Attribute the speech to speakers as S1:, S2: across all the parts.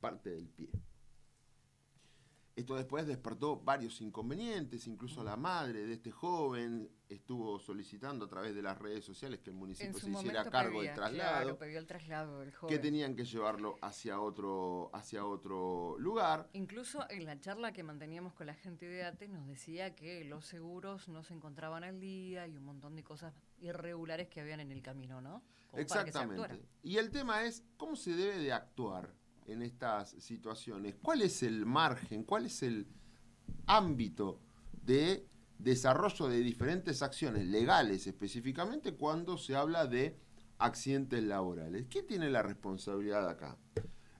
S1: parte del pie. Esto después despertó varios inconvenientes, incluso la madre de este joven estuvo solicitando a través de las redes sociales que el
S2: En
S1: municipio
S2: su
S1: se hiciera
S2: momento
S1: cargo del
S2: pedía, claro,
S1: traslado,
S2: pidió el traslado del
S1: que
S2: joven.
S1: tenían que llevarlo hacia otro lugar.
S2: Incluso en la charla que manteníamos con la gente de ATE nos decía que los seguros no se encontraban al día y un montón de cosas irregulares que habían en el camino, ¿no? Como para que se actuara.
S1: Exactamente. Y el tema es cómo se debe de actuar en estas situaciones. ¿Cuál es el margen? ¿Cuál es el ámbito de desarrollo de diferentes acciones legales específicamente cuando se habla de accidentes laborales? ¿Quién tiene la responsabilidad acá?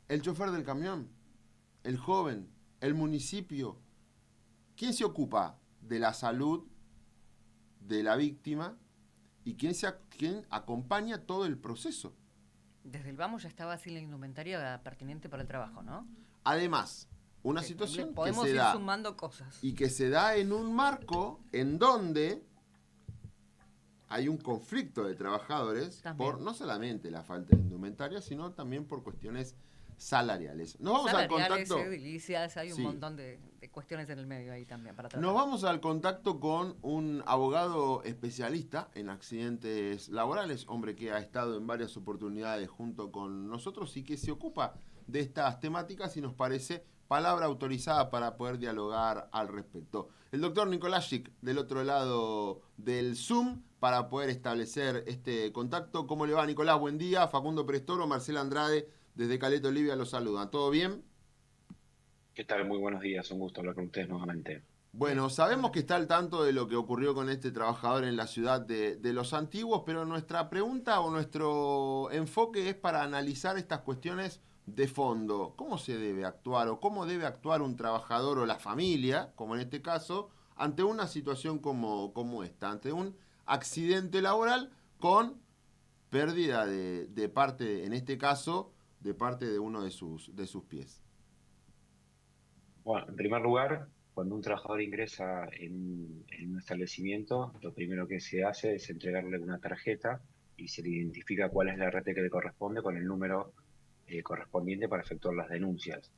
S1: ¿El chofer del camión? ¿El joven? ¿El municipio? ¿Quién se ocupa de la salud de la víctima y quién acompaña todo el proceso?
S2: Desde el vamos ya estaba así la indumentaria pertinente para el trabajo, ¿no?
S1: Además, una
S2: Que le
S1: situación que se
S2: podemos ir
S1: da
S2: sumando cosas.
S1: y que se da en un marco en donde hay un conflicto de trabajadores por
S2: También.
S1: no solamente la falta de indumentaria, sino también por cuestiones salariales. Nos vamos al
S2: Salariales,
S1: contacto.
S2: edilicias, hay un
S1: Sí.
S2: montón de cuestiones en el medio ahí también para
S1: Nos
S2: tratar.
S1: vamos al contacto con un abogado especialista en accidentes laborales, hombre que ha estado en varias oportunidades junto con nosotros y que se ocupa de estas temáticas y nos parece palabra autorizada para poder dialogar al respecto. El doctor Nicolásik del otro lado del Zoom para poder establecer este contacto. ¿Cómo le va, Nicolás? Buen día. Facundo Prestoro, Marcela Andrade desde Caleta Olivia los saluda. ¿Todo bien?
S3: ¿Qué tal? Muy buenos días, un gusto hablar con ustedes nuevamente.
S1: Bueno,
S2: Bien,
S1: sabemos
S2: hola.
S1: que está al tanto de lo que ocurrió con este trabajador en la ciudad de Los Antiguos, pero nuestra pregunta o nuestro enfoque es para analizar estas cuestiones de fondo. ¿Cómo se debe actuar o cómo debe actuar un trabajador o la familia, como en este caso, ante una situación como esta, ante un accidente laboral con pérdida de parte, en este caso, de parte de uno de sus pies?
S3: Bueno, en primer lugar, cuando un trabajador ingresa en un establecimiento, lo primero que se hace es entregarle una tarjeta y se le identifica cuál es la RT que le corresponde con el número correspondiente para efectuar las denuncias.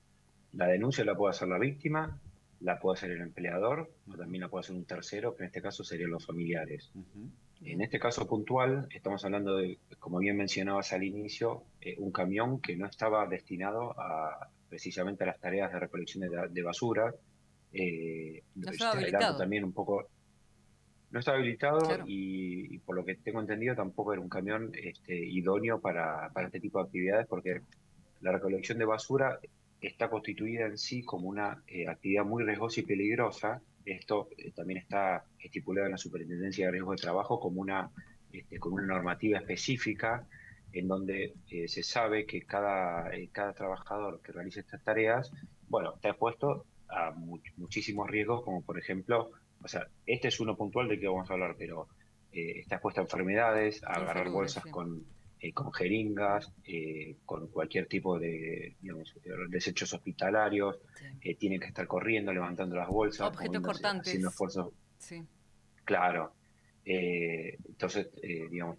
S3: La denuncia la puede hacer la víctima, la puede hacer el empleador o también la puede hacer un tercero, que en este caso serían los familiares.
S1: Ujú.
S3: En
S2: Bien.
S3: este caso puntual, estamos hablando de, como bien mencionabas al inicio, un camión que no estaba destinado precisamente a las tareas de recolección de basura.
S2: No
S3: Yo
S2: estaba
S3: te adelanto
S2: habilitado,
S3: también un poco, no estaba habilitado
S2: claro.
S3: y por lo que tengo entendido tampoco era un camión idóneo para
S2: Bien.
S3: este tipo de actividades porque la recolección de basura está constituida en sí como una actividad muy riesgosa y peligrosa. Esto también está estipulado en la Superintendencia de Riesgos de Trabajo como con una normativa específica en donde se sabe que cada trabajador que realice estas tareas, bueno, está expuesto a muchísimos riesgos, como por ejemplo, o sea, este es uno puntual del que vamos a hablar, pero está expuesto a enfermedades, a agarrar
S2: Insalubres,
S3: bolsas
S2: sí.
S3: con jeringas, con cualquier tipo de, digamos, desechos hospitalarios,
S2: Sí.
S3: tienen que estar corriendo, levantando las bolsas,
S2: Objetos
S3: moviéndose, haciendo
S2: cortantes,
S3: esfuerzos,
S2: sí.
S3: claro. Entonces, digamos,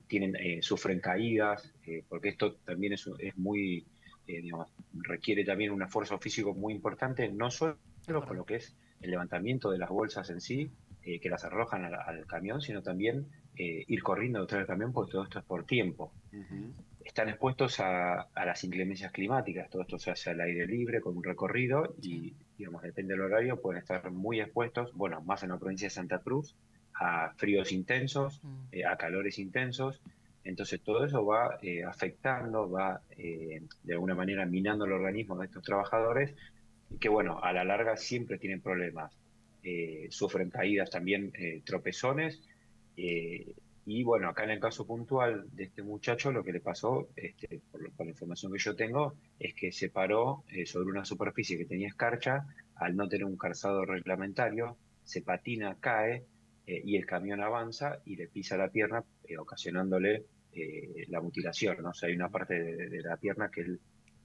S3: sufren caídas, porque esto también es muy, digamos, requiere también un esfuerzo físico muy importante, no solo
S2: Es
S3: con
S2: verdad.
S3: lo que es el levantamiento de las bolsas en sí, que las arrojan al camión, sino también ir corriendo detrás del camión, porque todo esto es por tiempo.
S1: Ujú.
S3: Están expuestos a las inclemencias climáticas. Todo esto se hace al aire libre con un recorrido
S2: Sí.
S3: y, digamos, depende del horario, pueden estar muy expuestos, bueno, más en la provincia de Santa Cruz, a fríos intensos,
S2: Mm.
S3: a calores intensos. Entonces todo eso va afectando, va de alguna manera minando el organismo de estos trabajadores, que bueno, a la larga siempre tienen problemas. Sufren caídas también, tropezones. eh, y bueno, acá en el caso puntual de este muchacho, lo que le pasó, por la información que yo tengo, es que se paró sobre una superficie que tenía escarcha, al no tener un calzado reglamentario, se patina, cae, y el camión avanza y le pisa la pierna, ocasionándole la mutilación, ¿no? O sea, hay una parte de la pierna que él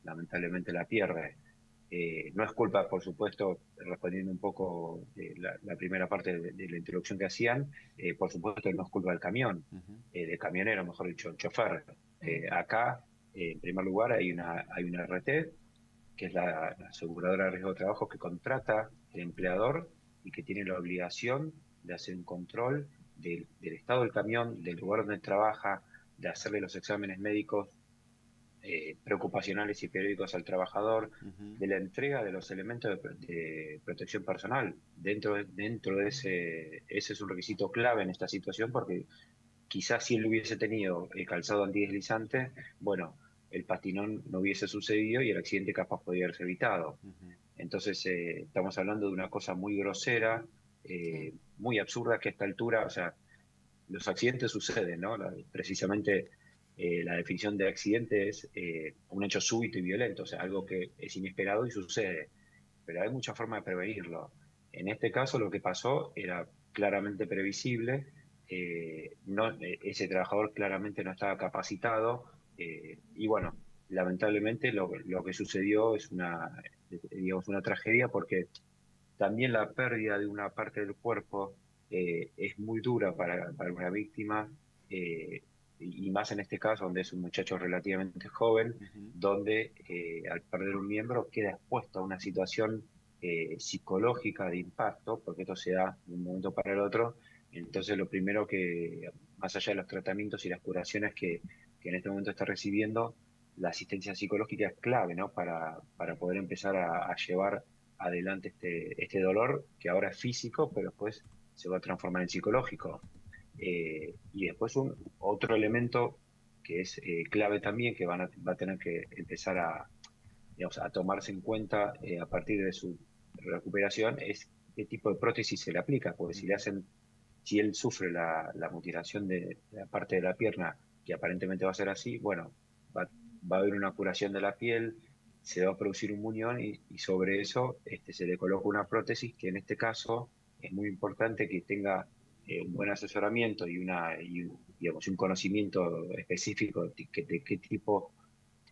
S3: lamentablemente la pierde. No es culpa, por supuesto, respondiendo un poco la primera parte de la introducción que hacían, por supuesto no es culpa
S1: Ujú.
S3: del camionero, mejor dicho, el chofer.
S2: Mm.
S3: Acá, en primer lugar, hay una RT que es la aseguradora de riesgo de trabajo que contrata el empleador y que tiene la obligación de hacer un control del estado del camión, del lugar donde trabaja, de hacerle los exámenes médicos preocupacionales y periódicos al trabajador, de la entrega de los elementos de protección personal. Dentro de ese es un requisito clave en esta situación, porque quizás si él hubiese tenido el calzado antideslizante, bueno, el patinón no hubiese sucedido y el accidente capaz podría haberse evitado. Entonces, estamos hablando de una cosa muy grosera,
S2: Sí.
S3: muy absurda, que a esta altura, o sea, los accidentes suceden, ¿no? Precisamente la definición de accidente es un hecho súbito y violento, o sea, algo que es inesperado y sucede, pero hay muchas formas de prevenirlo. En este caso lo que pasó era claramente previsible, ese trabajador claramente no estaba capacitado, y bueno, lamentablemente lo que sucedió es digamos, una tragedia, porque también la pérdida de una parte del cuerpo es muy dura para una víctima, y más en este caso, donde es un muchacho relativamente joven, donde al perder un miembro queda expuesto a una situación psicológica de impacto, porque esto se da de un momento para el otro. Entonces, lo primero que, más allá de los tratamientos y las curaciones que en este momento está recibiendo, la asistencia psicológica es clave, ¿no? Para poder empezar a llevar adelante este dolor, que ahora es físico, pero después se va a transformar en psicológico. Y después otro elemento que es clave también, que va a tener que empezar digamos, a tomarse en cuenta a partir de su recuperación, es qué tipo de prótesis se le aplica, porque si él sufre la mutilación de la parte de la pierna, que aparentemente va a ser así, bueno, va a haber una curación de la piel, se va a producir un muñón y sobre eso se le coloca una prótesis que en este caso es muy importante que tenga un buen asesoramiento digamos, un conocimiento específico de qué tipo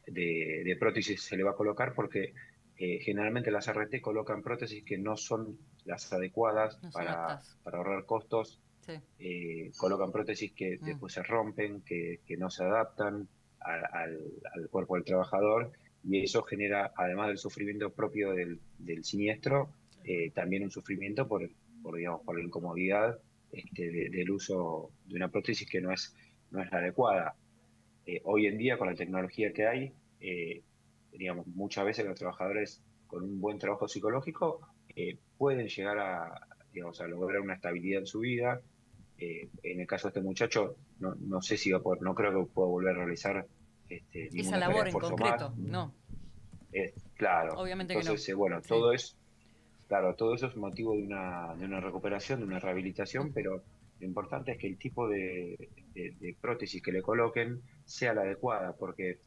S3: de prótesis se le va a colocar, porque generalmente las RT colocan prótesis que no son las adecuadas
S2: No son aptas.
S3: para ahorrar costos,
S2: Sí.
S3: colocan prótesis que
S2: Mm.
S3: después se rompen, que no se adaptan al cuerpo del trabajador, y eso genera, además del sufrimiento propio del siniestro, también un sufrimiento digamos, por la incomodidad del uso de una prótesis que no es la adecuada. Hoy en día, con la tecnología que hay, digamos, muchas veces los trabajadores con un buen trabajo psicológico pueden llegar digamos, a lograr una estabilidad en su vida. En el caso de este muchacho, no sé si va a poder, no creo que pueda volver a realizar
S2: Esa
S3: ninguna tarea de
S2: labor en
S3: esfuerzo más.
S2: concreto, no.
S3: Claro,
S2: Obviamente que no.
S3: entonces, bueno,
S2: Sí.
S3: claro, todo eso es motivo de una recuperación, de una rehabilitación,
S2: Ujú.
S3: pero lo importante es que el tipo de prótesis que le coloquen sea la adecuada, porque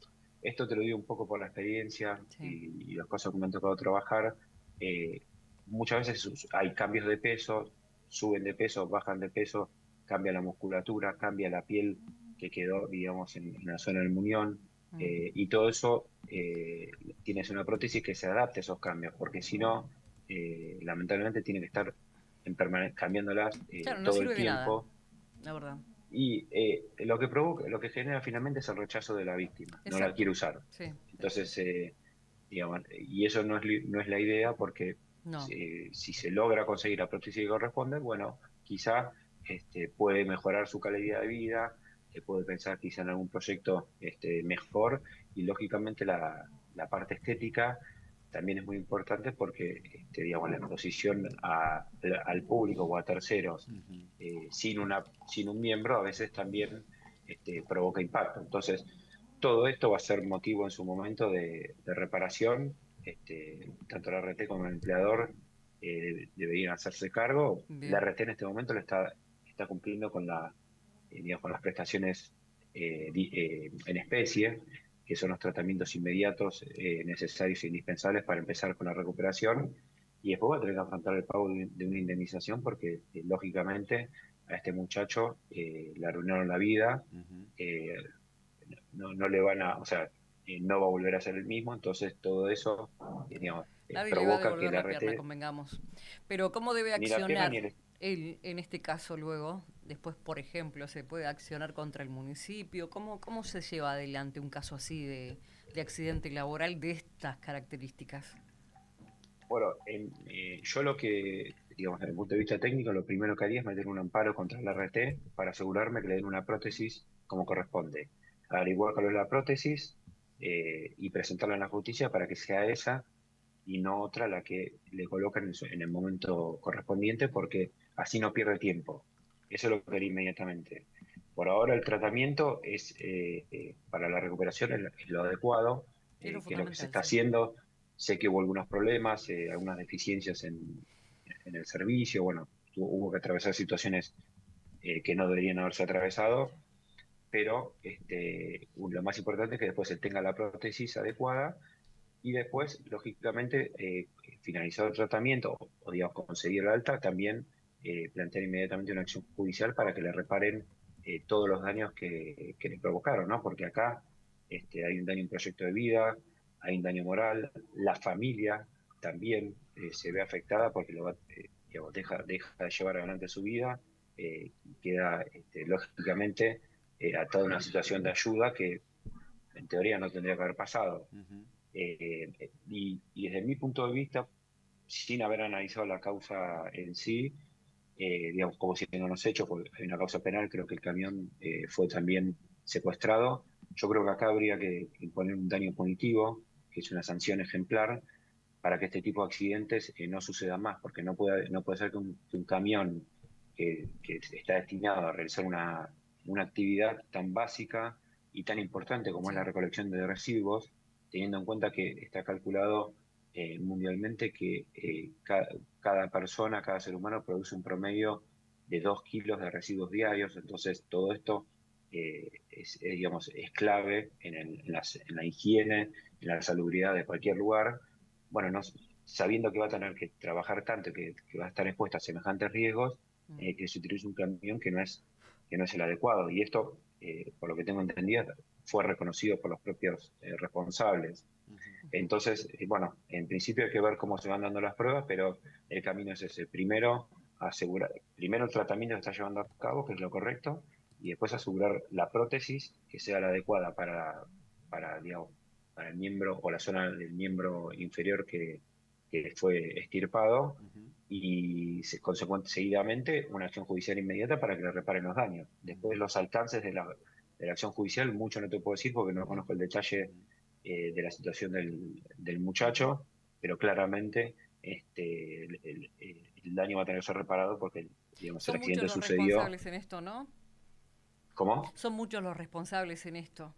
S3: esto te lo digo un poco por la experiencia
S2: Sí.
S3: y las cosas que me han tocado trabajar. eh, Muchas veces hay cambios de peso, suben de peso, bajan de peso, cambia la musculatura, cambia la piel que quedó, digamos, en la zona del muñón,
S2: Mm.
S3: y todo eso tienes una prótesis que se adapte a esos cambios, porque si no, lamentablemente tiene que estar cambiándolas
S2: Claro, no
S3: todo el
S2: sirve de nada,
S3: tiempo.
S2: la verdad.
S3: Y lo que genera finalmente es el rechazo de la víctima, no la
S2: Exacto.
S3: quiere usar.
S2: Sí, sí, sí.
S3: Entonces, digamos, y eso no es la idea, porque
S2: No.
S3: si se logra conseguir la prótesis que corresponde, bueno, quizá puede mejorar su calidad de vida, puede pensar quizá en algún proyecto mejor, y lógicamente la parte estética también es muy importante, porque digamos, la exposición al público o a terceros sin un miembro a veces también provoca impacto. Entonces, todo esto va a ser motivo en su momento de reparación. Tanto la RT como el empleador deberían hacerse cargo. La
S2: Bien.
S3: RT en este momento está cumpliendo digamos, con las prestaciones en especie, que son los tratamientos inmediatos necesarios e indispensables para empezar con la recuperación. Y después va a tener que afrontar el pago de una indemnización, porque lógicamente a este muchacho le arruinaron la vida. eh, no le van a, o sea, no va a volver a ser el mismo. Entonces todo eso, digamos,
S2: Nadie le va a
S3: provoca que
S2: devolver
S3: el
S2: la pierna,
S3: RT,
S2: convengamos. Pero ¿cómo debe
S3: ni la pierna ni
S2: accionar
S3: el...
S2: él en este caso luego? Después, por ejemplo, ¿se puede accionar contra el municipio? ¿Cómo se lleva adelante un caso así de accidente laboral de estas características?
S3: Bueno, yo lo que, digamos, desde el punto de vista técnico, lo primero que haría es meter un amparo contra el RT para asegurarme que le den una prótesis como corresponde. Averiguar cuál es la prótesis y presentarla en la justicia para que sea esa y no otra la que le colocan en el momento correspondiente, porque así no pierde tiempo. Eso lo haría inmediatamente. Por ahora el tratamiento es para la recuperación es lo adecuado,
S2: Es lo
S3: que es lo que se
S2: fundamental,
S3: está
S2: sí.
S3: haciendo. Sé que hubo algunos problemas, algunas deficiencias en el servicio, bueno, hubo que atravesar situaciones que no deberían haberse atravesado, pero lo más importante es que después se tenga la prótesis adecuada y después, lógicamente, finalizado el tratamiento o, digamos, conseguir la alta, también plantear inmediatamente una acción judicial para que le reparen todos los daños que le provocaron, ¿no? Porque acá hay un daño en proyecto de vida, hay un daño moral, la familia también se ve afectada porque digamos, deja de llevar adelante su vida y queda, lógicamente, atada a una situación de ayuda que en teoría no tendría que haber pasado.
S1: Ujú.
S3: Y desde mi punto de vista, sin haber analizado la causa en sí, digamos, como si no los hechos, porque hay una causa penal, creo que el camión fue también secuestrado. Yo creo que acá habría que imponer un daño punitivo, que es una sanción ejemplar, para que este tipo de accidentes no suceda más, porque no puede ser que un camión que está destinado a realizar una actividad tan básica y tan importante como es la
S2: Sí.
S3: recolección de residuos, teniendo en cuenta que está calculado mundialmente que cada persona, cada ser humano produce un promedio de 2 kilos de residuos diarios, entonces todo esto digamos, es clave en la higiene, en la salubridad de cualquier lugar. Bueno, no, sabiendo que va a tener que trabajar tanto, que va a estar expuesta a semejantes riesgos,
S2: Mm.
S3: que se utilice un camión que no es el adecuado. Y esto, por lo que tengo entendido, fue reconocido por los propios responsables.
S1: Ujú.
S3: Entonces, bueno, en principio hay que ver cómo se van dando las pruebas, pero el camino es ese. Primero el tratamiento que está llevando a cabo, que es lo correcto, y después asegurar la prótesis que sea la adecuada digamos, para el miembro o la zona del miembro inferior que fue extirpado
S1: Ujú.
S3: y seguidamente una acción judicial inmediata para que le reparen los daños. Después los alcances de la acción judicial, mucho no te puedo decir porque no
S2: Bien.
S3: conozco el detalle
S1: Ujú.
S3: de la situación del muchacho, pero claramente el daño va a tener que ser reparado porque, digamos, el
S2: Son muchos
S3: accidente
S2: los
S3: sucedió.
S2: responsables en esto, ¿no?
S3: ¿Cómo?
S2: Son muchos los responsables en esto.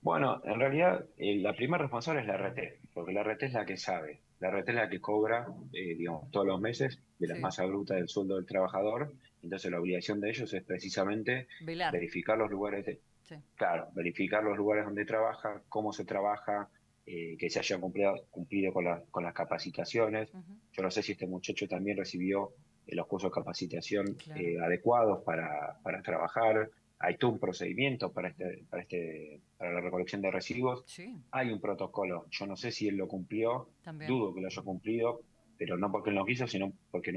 S3: Bueno, en realidad la primera responsable es la RT, porque la RT es la que sabe. La RT es la que cobra, digamos, todos los meses de la
S2: Sí.
S3: masa bruta del sueldo del trabajador. Entonces la obligación de ellos es precisamente
S2: Velar.
S3: verificar los lugares
S2: Sí.
S3: claro, verificar los lugares donde trabaja, cómo se trabaja, que se hayan cumplido con las capacitaciones.
S2: Ujú.
S3: Yo no sé si este muchacho también recibió los cursos de capacitación
S2: Claro.
S3: adecuados para trabajar. Hay todo un procedimiento para la recolección de residuos.
S2: Sí,
S3: Hay un protocolo. Yo no sé si él lo cumplió,
S2: también.
S3: dudo que lo haya cumplido, pero no porque él no quiso, sino porque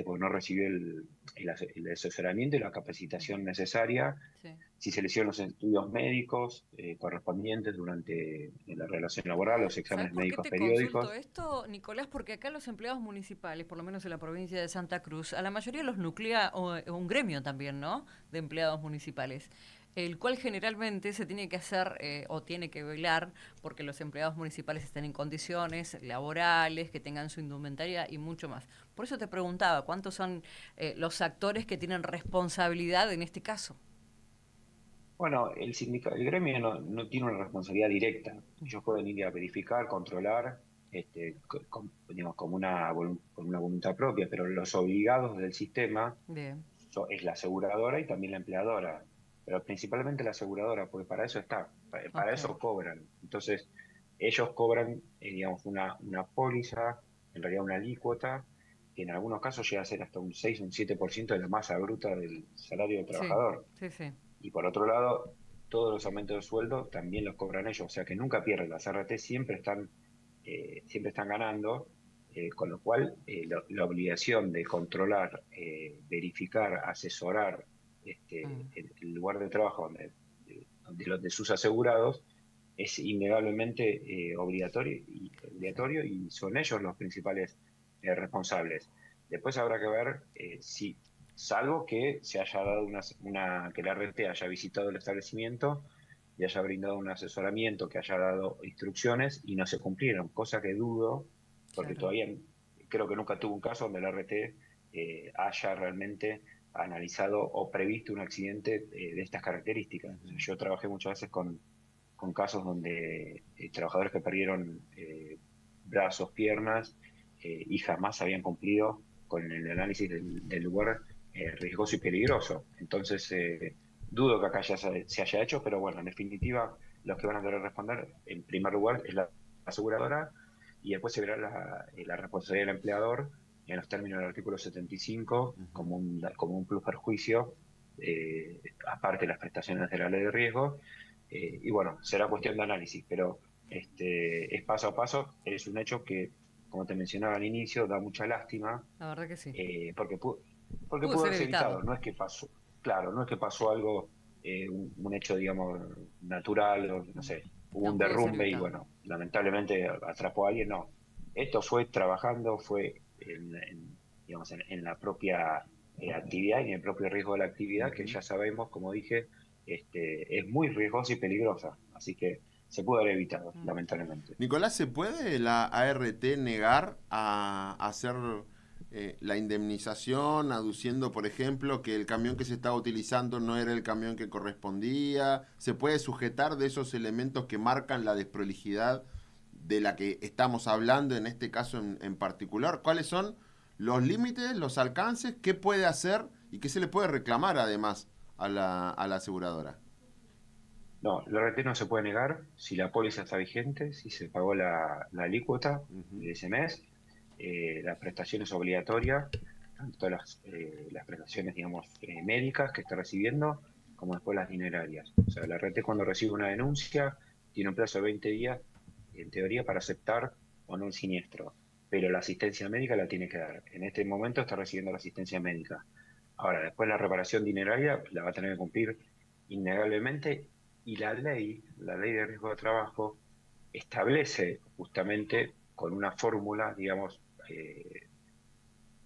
S3: porque no recibió el asesoramiento y la
S2: Ujú.
S3: capacitación necesaria,
S2: Sí.
S3: si se le hicieron los estudios médicos correspondientes durante la relación laboral, los
S2: ¿Sabes
S3: exámenes
S2: por qué
S3: médicos
S2: te consulto
S3: periódicos.
S2: esto, Nicolás? Porque acá los empleados municipales, por lo menos en la provincia de Santa Cruz, a la mayoría los nuclea un gremio también, ¿no? De empleados municipales, el cual generalmente se tiene que hacer o tiene que velar porque los empleados municipales estén en condiciones laborales, que tengan su indumentaria y mucho más. Por eso te preguntaba, ¿cuántos son los actores que tienen responsabilidad en este caso?
S3: Bueno, el gremio no tiene una responsabilidad directa. Ellos pueden ir a verificar, controlar, digamos, con una voluntad propia, pero los obligados del sistema
S2: Bien.
S3: es la aseguradora y también la empleadora, pero principalmente la aseguradora, porque para eso está, para
S2: Ok.
S3: eso cobran. Entonces, ellos cobran, digamos, una póliza, en realidad una alícuota, que en algunos casos llega a ser hasta un 6 o un 7% de la masa bruta del salario del
S2: Sí,
S3: trabajador.
S2: sí, sí.
S3: Y por otro lado, todos los aumentos de sueldo también los cobran ellos, o sea que nunca pierden. Las RT siempre están ganando, con lo cual la obligación de controlar, verificar, asesorar
S2: Mm.
S3: el lugar de trabajo de sus asegurados es innegablemente obligatorio y son ellos los principales responsables. Después habrá que ver si, salvo que se haya dado que la RT haya visitado el establecimiento y haya brindado un asesoramiento, que haya dado instrucciones y no se cumplieron, cosa que dudo, porque
S2: Claro.
S3: todavía creo que nunca tuvo un caso donde la RT haya realmente analizado o previsto un accidente de estas características. O sea, yo trabajé muchas veces con casos donde trabajadores que perdieron brazos, piernas, y jamás habían cumplido con el análisis del lugar riesgoso y peligroso. Entonces, dudo que acá ya se haya hecho, pero bueno, en definitiva, los que van a querer responder, en primer lugar, es la aseguradora, y después se verá la responsabilidad del empleador en los términos del artículo 75
S1: Ujú.
S3: como un plus perjuicio, aparte de las prestaciones de la ley de riesgo. Y bueno, será cuestión de análisis, pero es paso a paso. Es un hecho que, como te mencionaba al inicio, da mucha lástima,
S2: La verdad que sí.
S3: porque
S2: Pudo
S3: pudo
S2: ser
S3: haberse
S2: evitado.
S3: evitado. No es que pasó, claro, no es que pasó algo, un hecho, digamos, natural, o no
S2: Mm.
S3: sé, hubo
S2: No,
S3: un
S2: pudo ser
S3: derrumbe y
S2: evitado.
S3: bueno, lamentablemente atrapó a alguien. No, esto fue trabajando, fue digamos, en la propia actividad y en el propio riesgo de la actividad, que
S1: Ujú.
S3: ya sabemos, como dije, es muy riesgosa y peligrosa. Así que se pudo haber evitado,
S2: Mm.
S3: lamentablemente.
S1: Nicolás, ¿se puede la ART negar a hacer la indemnización, aduciendo, por ejemplo, que el camión que se estaba utilizando no era el camión que correspondía? ¿Se puede sujetar de esos elementos que marcan la desprolijidad de la que estamos hablando en este caso en particular? ¿Cuáles son los límites, los alcances? ¿Qué puede hacer y qué se le puede reclamar además a la aseguradora?
S3: No, el RT no se puede negar si la póliza está vigente, si se pagó la alícuota
S1: Ujú.
S3: de ese mes, la prestación es obligatoria, tanto las prestaciones, digamos, médicas que está recibiendo, como después las dinerarias. O sea, el RT cuando recibe una denuncia tiene un plazo de 20 días, en teoría, para aceptar o no el siniestro, pero la asistencia médica la tiene que dar. En este momento está recibiendo la asistencia médica. Ahora, después la reparación dineraria la va a tener que cumplir innegablemente, y la ley de riesgo de trabajo, establece justamente con una fórmula, digamos,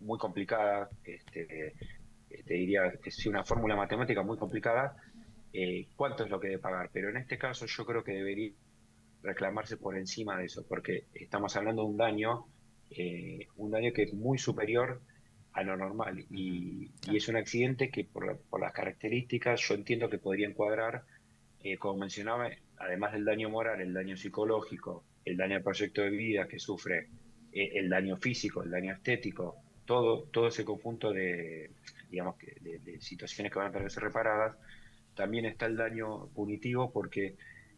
S3: muy complicada, te diría que es una fórmula matemática muy complicada, cuánto es lo que debe pagar. Pero en este caso yo creo que debería reclamarse por encima de eso, porque estamos hablando de un daño que es muy superior a lo normal,
S1: Ujú.
S3: y es un accidente que por las características yo entiendo que podría encuadrar, como mencionaba, además del daño moral, el daño psicológico, el daño al proyecto de vida que sufre, el daño físico, el daño estético, todo ese conjunto digamos, de situaciones que van a tener que ser reparadas. También está el daño punitivo, porque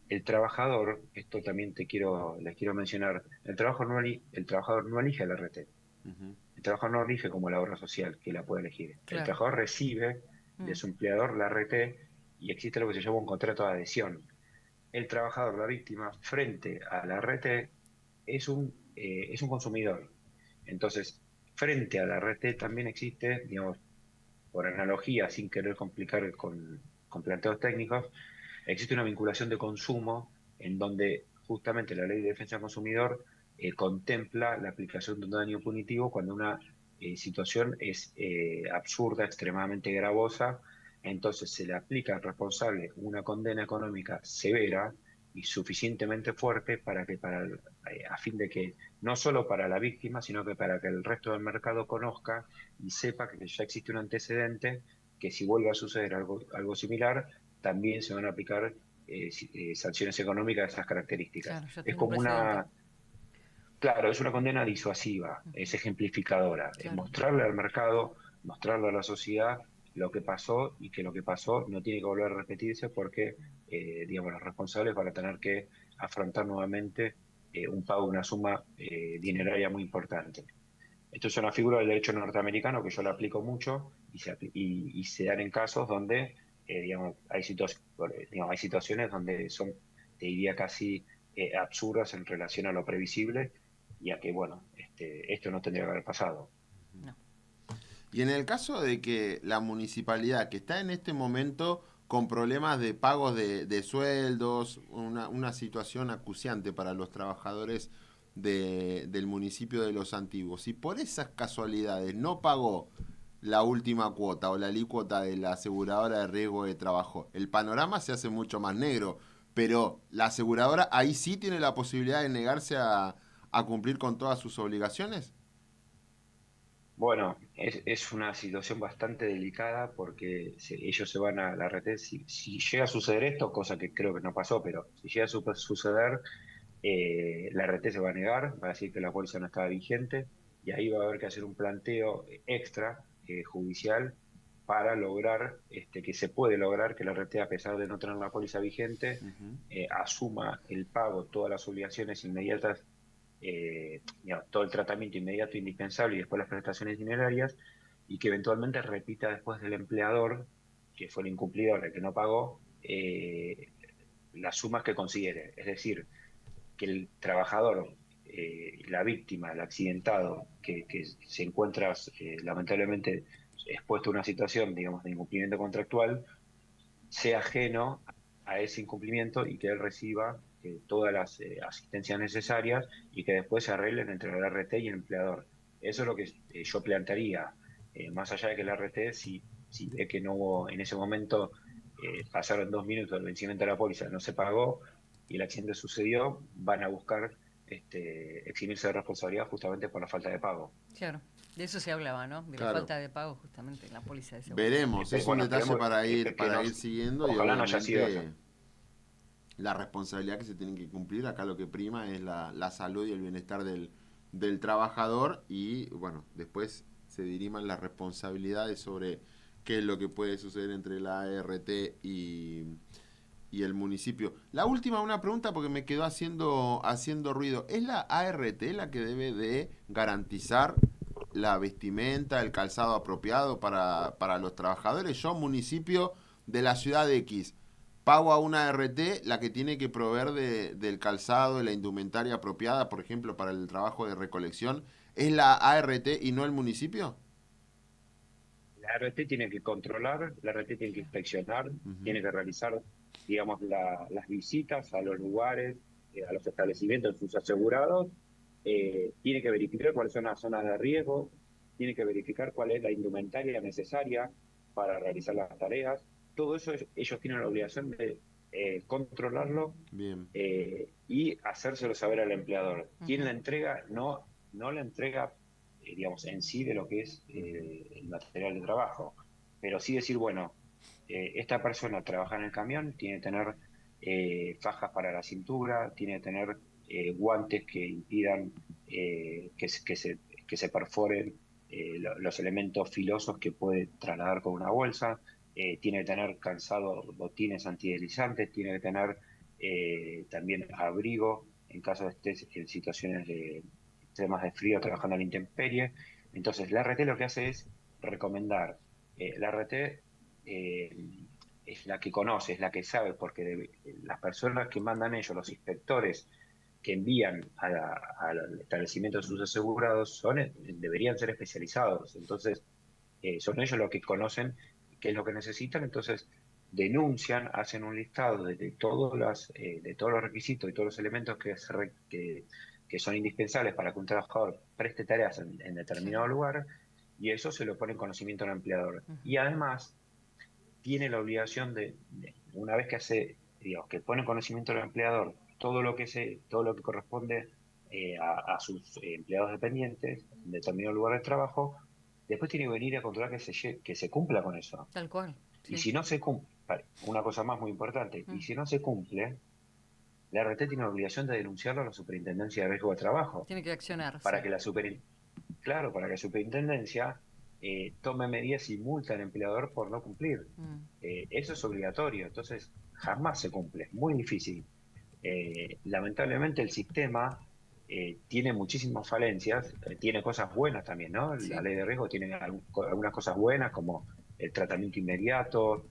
S3: el trabajador, esto también les quiero mencionar, el trabajador no elige la RT.
S1: Ujú.
S3: El trabajador no elige como la obra social, que la puede elegir. El
S2: Claro.
S3: trabajador recibe de
S2: Mm.
S3: su empleador la RT, y existe lo que se llama un contrato de adhesión. El trabajador, la víctima, frente a la RT, es un consumidor. Entonces, frente a la RT también existe, digamos, por analogía, sin querer complicar con planteos técnicos, existe una vinculación de consumo en donde justamente la Ley de Defensa del Consumidor contempla la aplicación de un daño punitivo cuando una situación es absurda, extremadamente gravosa. Entonces se le aplica al responsable una condena económica severa y suficientemente fuerte a fin de que no solo para la víctima, sino que para que el resto del mercado conozca y sepa que ya existe un antecedente, que si vuelve a suceder algo similar, también se van a aplicar sanciones económicas de esas características.
S2: Claro, ya
S3: Es
S2: tiene un
S3: como
S2: precedente.
S3: claro, es una condena disuasiva, es ejemplificadora, es
S2: Claro.
S3: mostrarle al mercado, mostrarle a la sociedad lo que pasó, y que lo que pasó no tiene que volver a repetirse, porque, digamos, los responsables van a tener que afrontar nuevamente un pago, una suma
S2: Sí.
S3: dineraria muy importante. Esto es una figura del derecho norteamericano que yo la aplico mucho, y se dan en casos donde, digamos, hay situaciones donde son, te diría, casi absurdas en relación a lo previsible, y a que, bueno, esto no tendría que haber pasado.
S2: No.
S1: Y en el caso de que la municipalidad, que está en este momento con problemas de pagos de sueldos, una situación acuciante para los trabajadores del municipio de Los Antiguos. Si por esas casualidades no pagó la última cuota o la alícuota de la aseguradora de riesgo de trabajo, el panorama se hace mucho más negro, pero la aseguradora ahí sí tiene la posibilidad de negarse a cumplir con todas sus obligaciones.
S3: Bueno, es una situación bastante delicada porque ellos se van a la RT. Si llega a suceder esto, cosa que creo que no pasó, pero si llega a suceder, la RT se va a negar, va a decir que la póliza no estaba vigente y ahí va a haber que hacer un planteo extra judicial para lograr que se puede lograr que la RT, a pesar de no tener la póliza vigente,
S1: Ujú.
S3: asuma el pago, todas las obligaciones inmediatas, digamos, todo el tratamiento inmediato indispensable y después las prestaciones dinerarias, y que eventualmente repita después del empleador, que fue el incumplidor, el que no pagó, las sumas que considere. Es decir, que el trabajador, la víctima, el accidentado, que se encuentra lamentablemente expuesto a una situación, digamos, de incumplimiento contractual, sea ajeno a ese incumplimiento y que él reciba todas las asistencias necesarias y que después se arreglen entre el RT y el empleador. Eso es lo que yo plantearía. Más allá de que el RT, si ve que no hubo en ese momento, pasaron 2 minutos del vencimiento de la póliza, no se pagó y el accidente sucedió, van a buscar eximirse de responsabilidad justamente por la falta de pago.
S2: Claro, de eso se hablaba, ¿no? De la
S1: Claro.
S2: falta de pago justamente en la póliza de seguro.
S1: Veremos, es un
S3: Bueno,
S1: detalle
S3: esperemos que
S1: para ir siguiendo y
S3: ojalá no haya sido eso.
S1: obviamente la responsabilidad que se tienen que cumplir. Acá lo que prima es la salud y el bienestar del trabajador y bueno, después se diriman las responsabilidades sobre qué es lo que puede suceder entre la ART y el municipio. La última, una pregunta porque me quedó haciendo ruido. ¿Es la ART la que debe de garantizar la vestimenta, el calzado apropiado para los trabajadores? Yo, municipio de la ciudad de X, pago a una ART la que tiene que proveer del calzado, de la indumentaria apropiada, por ejemplo, para el trabajo de recolección. ¿Es la ART y no el municipio?
S3: La RT tiene que controlar, la RT tiene que inspeccionar,
S1: Ujú.
S3: tiene que realizar, digamos, las visitas a los lugares, a los establecimientos de sus asegurados, tiene que verificar cuáles son las zonas de riesgo, tiene que verificar cuál es la indumentaria necesaria para realizar las tareas. Todo eso ellos tienen la obligación de controlarlo
S1: Bien.
S3: y hacérselo saber al empleador. ¿Quién
S2: Ujú.
S3: la entrega? No la entrega, digamos, en sí de lo que es
S1: Ujú.
S3: el material de trabajo, pero sí decir, bueno, esta persona trabaja en el camión, tiene que tener fajas para la cintura, tiene que tener guantes que impidan que se perforen los elementos filosos que puede trasladar con una bolsa, tiene que tener calzado, botines antideslizantes, tiene que tener también abrigo en caso de estés en situaciones de extremas de frío trabajando a la intemperie. Entonces, la RT lo que hace es recomendar. La RT es la que conoce, es la que sabe, porque las personas que mandan ellos, los inspectores que envían al establecimiento de sus asegurados, deberían ser especializados. Entonces, son ellos los que conocen qué es lo que necesitan, entonces denuncian, hacen un listado de todos los requisitos y todos los elementos que son indispensables para que un trabajador preste tareas en
S2: Sí.
S3: determinado lugar, y eso se lo pone en conocimiento al empleador.
S2: Ujú.
S3: Y además tiene la obligación una vez que hace, digamos, que pone en conocimiento al empleador todo lo que corresponde a sus empleados dependientes en determinado lugar de trabajo, después tiene que venir a controlar que se cumpla con eso.
S2: Tal cual,
S3: Y
S2: sí.
S3: si no se cumple, una cosa más muy importante, y
S2: Mm.
S3: si no se cumple, la RT tiene la obligación de denunciarlo a la Superintendencia de Riesgo de Trabajo,
S2: Tiene que accionar,
S3: para
S2: sí.
S3: que claro, para que la superintendencia tome medidas y multa al empleador por no cumplir.
S2: Mm.
S3: Eso es obligatorio, entonces jamás se cumple, es muy difícil. Lamentablemente el sistema tiene muchísimas falencias, tiene cosas buenas también, ¿no? La
S2: Sí.
S3: ley de riesgo tiene algunas cosas buenas como el tratamiento inmediato,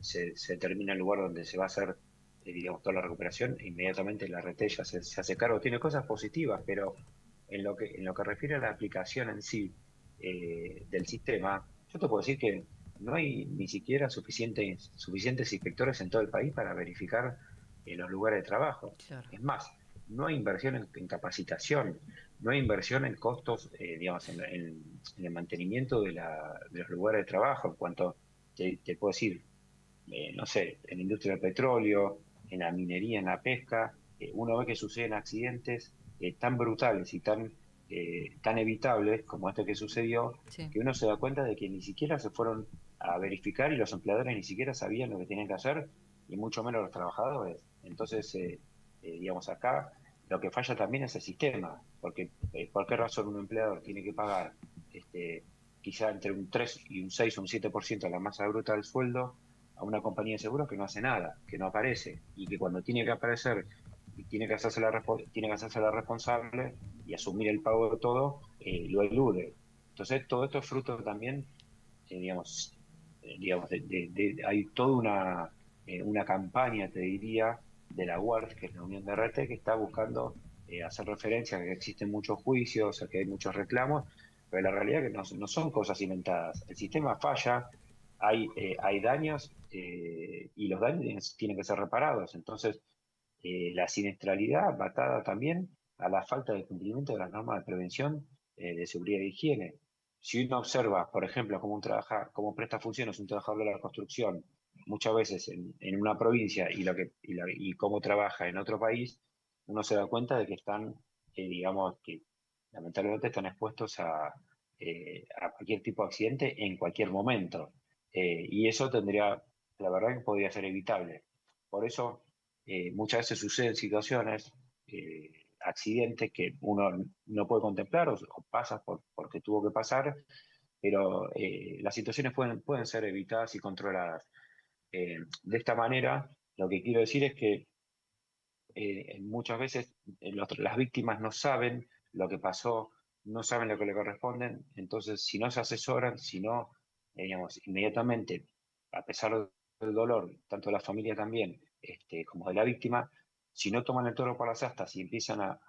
S3: se termina el lugar donde se va a hacer, digamos, toda la recuperación, e inmediatamente la RT ya se hace cargo, tiene cosas positivas, pero en lo que refiere a la aplicación en sí del sistema, yo te puedo decir que no hay ni siquiera suficientes inspectores en todo el país para verificar los lugares de trabajo.
S2: Claro.
S3: Es más, no hay inversión en capacitación, no hay inversión en costos, digamos, en el mantenimiento de los lugares de trabajo. En cuanto, te puedo decir, no sé, en la industria del petróleo, en la minería, en la pesca, uno ve que suceden accidentes tan brutales y tan evitables como este que sucedió,
S2: Sí.
S3: que uno se da cuenta de que ni siquiera se fueron a verificar y los empleadores ni siquiera sabían lo que tenían que hacer, y mucho menos los trabajadores. Entonces, digamos, acá lo que falla también es el sistema, porque ¿por qué razón un empleador tiene que pagar quizá entre un 3 y un 6 o un 7% de la masa bruta del sueldo a una compañía de seguros que no hace nada, que no aparece, y que cuando tiene que aparecer y tiene que hacerse la responsable y asumir el pago de todo, lo elude? Entonces, todo esto es fruto también, digamos hay toda una campaña, te diría, de la UART, que es la Unión de RT, que está buscando hacer referencia a que existen muchos juicios, a que hay muchos reclamos, pero la realidad es que no son cosas inventadas. El sistema falla, hay daños, y los daños tienen que ser reparados. Entonces, la siniestralidad va atada también a la falta de cumplimiento de las normas de prevención, de seguridad y higiene. Si uno observa, por ejemplo, cómo presta funciones un trabajador de la construcción, muchas veces en una provincia, y cómo trabaja en otro país, uno se da cuenta de que digamos, que lamentablemente están expuestos a cualquier tipo de accidente en cualquier momento. Y eso la verdad que podría ser evitable. Por eso, muchas veces suceden situaciones, accidentes que uno no puede contemplar, o pasa porque tuvo que pasar, pero las situaciones pueden ser evitadas y controladas. De esta manera, lo que quiero decir es que muchas veces las víctimas no saben lo que pasó, no saben lo que le corresponden. Entonces, si no se asesoran, si no, digamos, inmediatamente, a pesar del dolor, tanto de la familia también, como de la víctima, si no toman el toro por las astas y empiezan a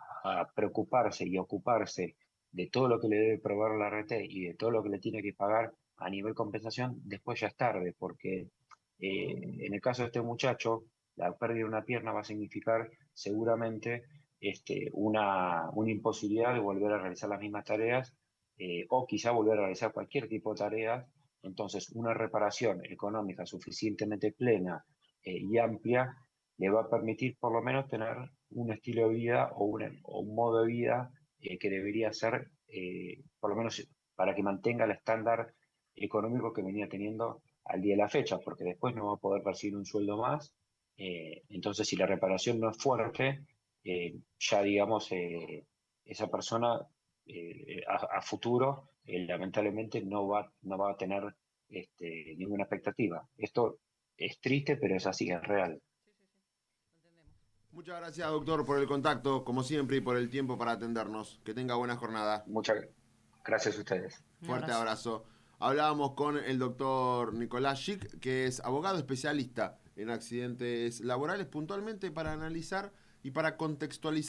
S3: preocuparse y ocuparse de todo lo que le debe proveer la RT y de todo lo que le tiene que pagar a nivel compensación, después ya es tarde, porque en el caso de este muchacho, la pérdida de una pierna va a significar seguramente una imposibilidad de volver a realizar las mismas tareas, o quizá volver a realizar cualquier tipo de tareas. Entonces, una reparación económica suficientemente plena y amplia le va a permitir por lo menos tener un estilo de vida o un modo de vida que debería ser, por lo menos para que mantenga el estándar económico que venía teniendo al día de la fecha, porque después no va a poder percibir un sueldo más. Entonces, si la reparación no es fuerte, ya digamos, esa persona a futuro, lamentablemente no va a tener ninguna expectativa. Esto es triste, pero es así, es real.
S2: Sí, sí, sí. Entendemos.
S1: Muchas gracias, doctor, por el contacto, como siempre, y por el tiempo para atendernos. Que tenga buena jornada.
S3: Muchas gracias a ustedes.
S2: Un
S1: Fuerte
S2: abrazo.
S1: abrazo. Hablábamos con el doctor Nicolás Schick, que es abogado especialista en accidentes laborales, puntualmente para analizar y para contextualizar